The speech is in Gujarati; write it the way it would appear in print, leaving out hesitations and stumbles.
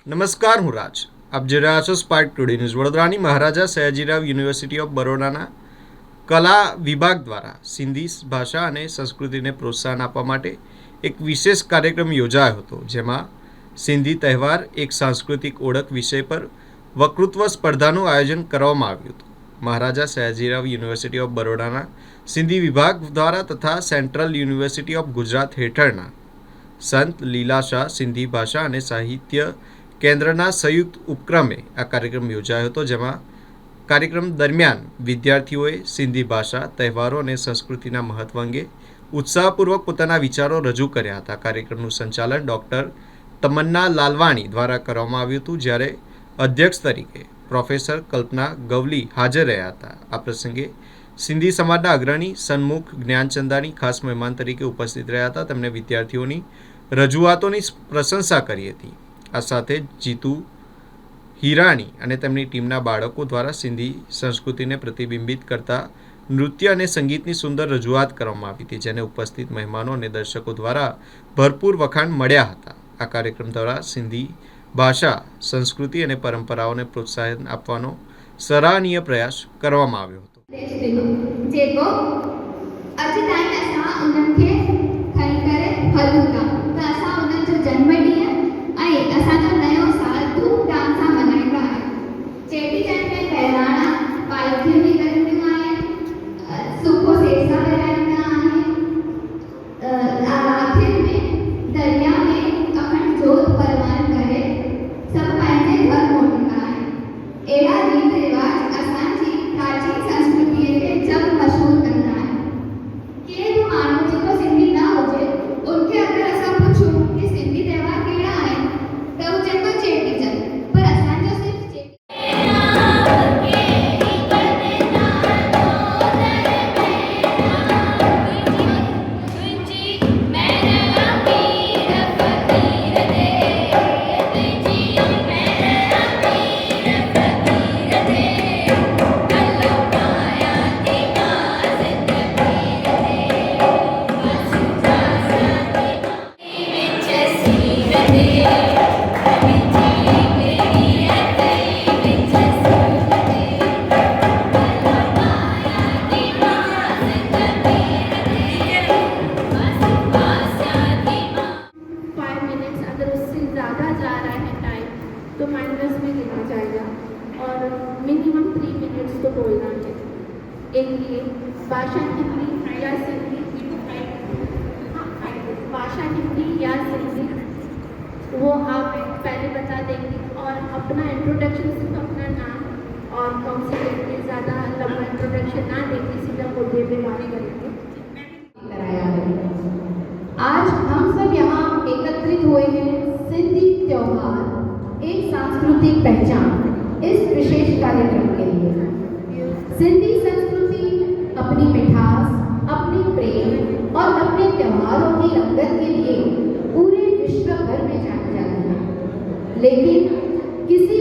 નમસ્કાર, હું રાજ. આપ જોઈ રહ્યા છો સ્પાર્ક ટુડે ન્યૂઝ. વડોદરાની મહારાજા સયાજીરાવ યુનિવર્સિટી ઓફ બરોડાના કલા વિભાગ દ્વારા સિંધી ભાષા અને સંસ્કૃતિને પ્રોત્સાહન આપવા માટે એક વિશેષ કાર્યક્રમ યોજાયો હતો, જેમાં સિંધી તહેવાર એક સાંસ્કૃતિક ઓળખ વિષય પર વક્તૃત્વ સ્પર્ધાનું આયોજન કરવામાં આવ્યું હતું. મહારાજા સયાજીરાવ યુનિવર્સિટી ઓફ બરોડાના સિંધી વિભાગ દ્વારા તથા સેન્ટ્રલ યુનિવર્સિટી ઓફ ગુજરાત હેઠળના સંત લીલાશાહ સિંધી ભાષા અને સાહિત્ય કેન્દ્રના સંયુક્ત ઉપક્રમે આ કાર્યક્રમ યોજાયો હતો, જેમાં કાર્યક્રમ દરમિયાન વિદ્યાર્થીઓએ સિંધી ભાષા, તહેવારો અને સંસ્કૃતિના મહત્વ અંગે ઉત્સાહપૂર્વક પોતાના વિચારો રજૂ કર્યા હતા. કાર્યક્રમનું સંચાલન ડૉક્ટર તમન્ના લાલવાણી દ્વારા કરવામાં આવ્યું હતું, જ્યારે અધ્યક્ષ તરીકે પ્રોફેસર કલ્પના ગવલી હાજર રહ્યા હતા. આ પ્રસંગે સિંધી સમાજના અગ્રણી સન્મુખ જ્ઞાનચંદાની ખાસ મહેમાન તરીકે ઉપસ્થિત રહ્યા હતા. તેમણે વિદ્યાર્થીઓની રજૂઆતોની પ્રશંસા કરી હતી. આ સાથે જીતુ હિરાણી અને તેમની ટીમના બાળકો દ્વારા સિંધી સંસ્કૃતિને પ્રતિબિંબિત કરતા નૃત્ય અને સંગીતની સુંદર રજૂઆત કરવામાં આવી હતી, જેને ઉપસ્થિત મહેમાનો અને દર્શકો દ્વારા ભરપૂર વખાણ મળ્યા હતા. આ કાર્યક્રમ દ્વારા સિંધી ભાષા, સંસ્કૃતિ અને પરંપરાઓને પ્રોત્સાહન આપવાનો સરાહનીય પ્રયાસ કરવામાં આવ્યો હતો. जेको अॼु ताईं असां उन्हनि खे खणी करे हलूं था, त असां उन्हनि जो जनमॾींहुं ऐं असांजो नयो साल धूमधाम सां मल्हाईंदा आहियूं. चेटीचंड में बहिराणा पालकियूं निकिरंदियूं आहिनि, सुको सेसा विराईंदा आहिनि, आख़िर में दरिया में अखंड जोत परवान करे सभु पंहिंजे घर मोटंदा आहिनि. अहिड़ा रीत रिवाज असांजी प्राचीन संस्कृतिअ खे जग मशहूर कंदा आहिनि. के बि माण्हू जेको सिंधी न हुजे, उनखे अगरि असां पुछूं कि सिंधी त्योहार कहिड़ा आहिनि, त हू चवंदो चेटीचंड. पर असांजो सिर्फ़ु तो माइनस में गिना जाएगा और मिनिमम 3 मिनट्स तो बोलना चाहिए. एक ये भाषा हिंदी या सिंधी, भाषा हिंदी या सिंधी वो आप पहले बता देंगे और अपना इंट्रोडक्शन सिर्फ अपना नाम और कौन सी देंगे, ज़्यादा लंबा इंट्रोडक्शन ना देंगे, सीधा मुद्दे पे बात करेंगे. आज हम सब यहाँ एकत्रित हुए हैं सिंधी त्योहार एक सांस्कृतिक पहचान इस विशेष कार्यक्रम के लिए. सिंधी संस्कृति अपनी मिठास, अपने प्रेम और अपने त्योहारों की रंगत के लिए पूरे विश्व भर में जानी जाती है. लेकिन किसी